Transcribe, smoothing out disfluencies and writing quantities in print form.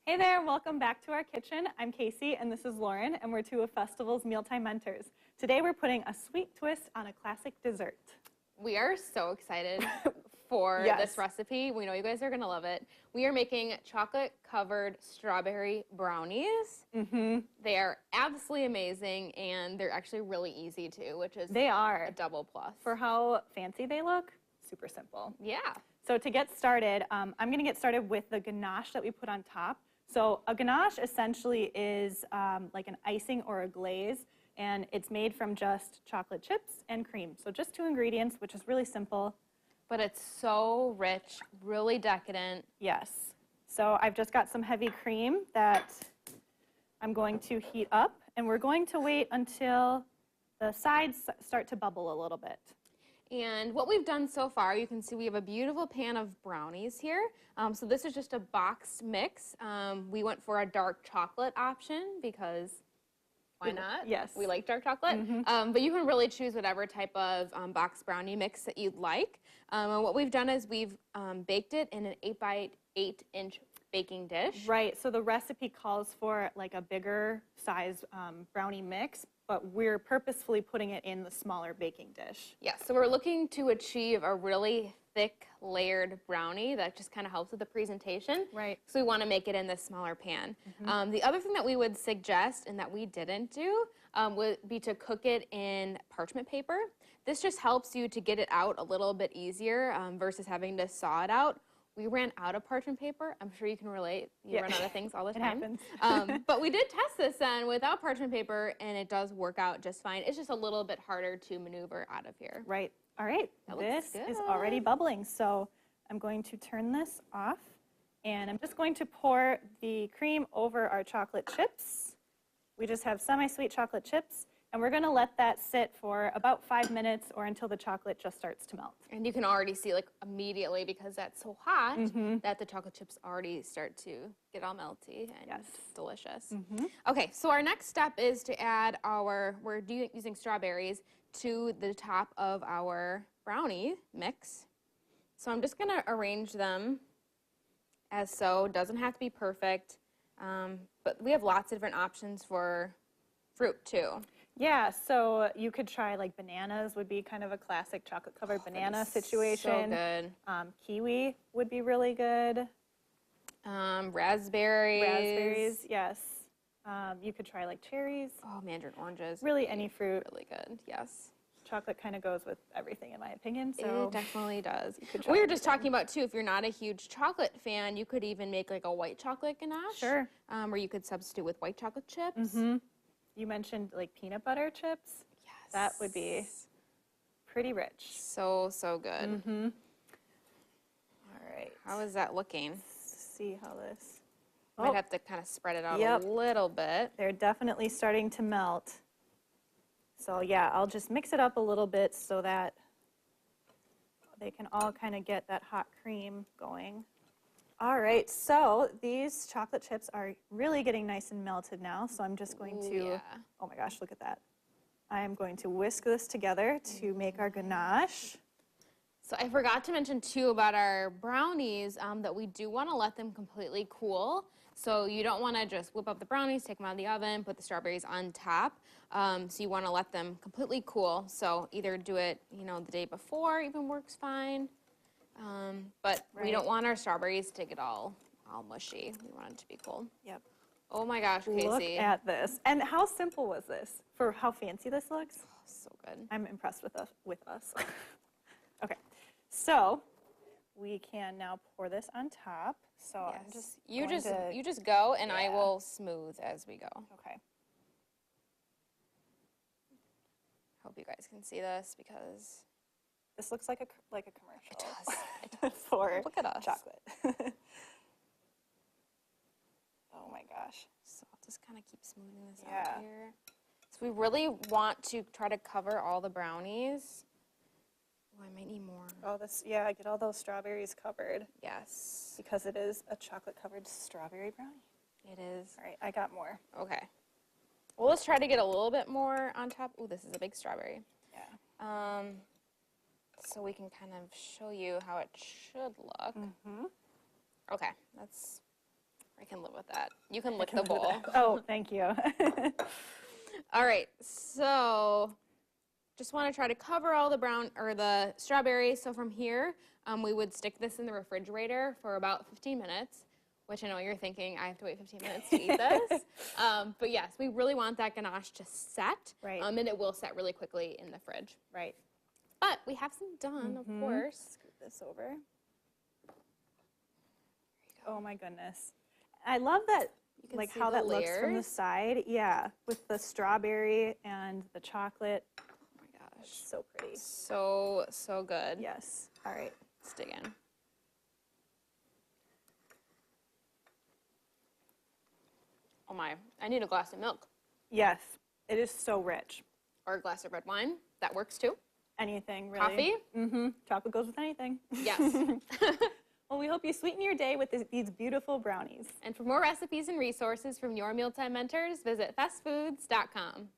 Hey there, welcome back to our kitchen. I'm Casey and this is Lauren, and we're two of Festival's Mealtime Mentors. Today we're putting a sweet twist on a classic dessert. We are so excited for this recipe. We know you guys are going to love it. We are making chocolate-covered strawberry brownies. They are absolutely amazing, and they're actually really easy too, which is a double plus. For how fancy they look, super simple. Yeah. So to get started, I'm going to get started with the ganache that we put on top. So a ganache essentially is like an icing or a glaze, and it's made from just chocolate chips and cream. So just two ingredients, which is really simple. But it's so rich, really decadent. Yes. So I've just got some heavy cream that I'm going to heat up, and we're going to wait until the sides start to bubble a little bit. And what we've done so far, you can see we have a beautiful pan of brownies here. So this is just a boxed mix. We went for a dark chocolate option because why not? Yes. We like dark chocolate. But you can really choose whatever type of boxed brownie mix that you'd like. And what we've done is we've baked it in an 8 by 8 inch baking dish. Right, so the recipe calls for like a bigger size brownie mix, but we're purposefully putting it in the smaller baking dish. Yeah, so we're looking to achieve a really thick layered brownie that just kind of helps with the presentation. Right. So we want to make it in this smaller pan. The other thing that we would suggest and that we didn't do would be to cook it in parchment paper. This just helps you to get it out a little bit easier versus having to saw it out. We ran out of parchment paper. I'm sure you can relate. You run out of things all the time. It happens. But we did test this then without parchment paper, and it does work out just fine. It's just a little bit harder to maneuver out of here. Right. All right. This is already bubbling, so I'm going to turn this off, and I'm just going to pour the cream over our chocolate chips. We just have semi-sweet chocolate chips. And we're going to let that sit for about 5 minutes or until the chocolate just starts to melt. And you can already see like immediately, because that's so hot, that the chocolate chips already start to get all melty and delicious. Okay, so our next step is to add we're using strawberries to the top of our brownie mix. So I'm just going to arrange them as so. Doesn't have to be perfect, but we have lots of different options for fruit too. Yeah, so you could try like bananas would be kind of a classic chocolate-covered banana situation. So good. Kiwi would be really good. Raspberries. Raspberries, yes. You could try like cherries. Oh, mandarin oranges. Really any fruit. Really good, yes. Chocolate kind of goes with everything in my opinion. So it definitely does. We were just talking about too, if you're not a huge chocolate fan, you could even make like a white chocolate ganache. Sure. Or you could substitute with white chocolate chips. You mentioned like peanut butter chips. Yes. That would be pretty rich. So, so good. All right. How is that looking? Let's see how this... Might have to kind of spread it out a little bit. They're definitely starting to melt. So yeah, I'll just mix it up a little bit so that they can all kind of get that hot cream going. All right, so these chocolate chips are really getting nice and melted now, so I'm just going to, oh my gosh, look at that. I'm going to whisk this together to make our ganache. So I forgot to mention too about our brownies that we do want to let them completely cool. So you don't want to just whip up the brownies, take them out of the oven, put the strawberries on top. So you want to let them completely cool. So either do it, the day before even works fine. But we don't want our strawberries to get all mushy. We want it to be cool. Yep. Oh my gosh, Casey. Look at this. And how simple was this for how fancy this looks? Oh, so good. I'm impressed with us. Okay, so we can now pour this on top. So I'm just you just go, and I will smooth as we go. Okay. Hope you guys can see this because this looks like a commercial. It does. It does. For look at us. Chocolate. Oh my gosh. So I'll just kind of keep smoothing this out here. So we really want to try to cover all the brownies. Oh, I might need more. Oh, get all those strawberries covered. Yes. Because it is a chocolate-covered strawberry brownie. It is. All right, I got more. Okay. Well, let's try to get a little bit more on top. Oh, this is a big strawberry. Yeah. So we can kind of show you how it should look. Okay, that's I can live with that. You can lick the bowl. Oh, thank you. All right, so just want to try to cover all the strawberries. So from here, we would stick this in the refrigerator for about 15 minutes, which I know you're thinking, I have to wait 15 minutes to eat this. But yes, we really want that ganache to set. Right. And it will set really quickly in the fridge. Right. But we have some done, of course. Scoot this over. Oh my goodness. I love that, like how that looks from the side. Yeah, with the strawberry and the chocolate. Oh my gosh. So pretty. So, so good. Yes. All right. Let's dig in. Oh my, I need a glass of milk. Yes, it is so rich. Or a glass of red wine. That works too. Anything, really. Coffee? Mm-hmm. Chocolate goes with anything. Yes. Well, we hope you sweeten your day with these beautiful brownies. And for more recipes and resources from your mealtime mentors, visit festfoods.com.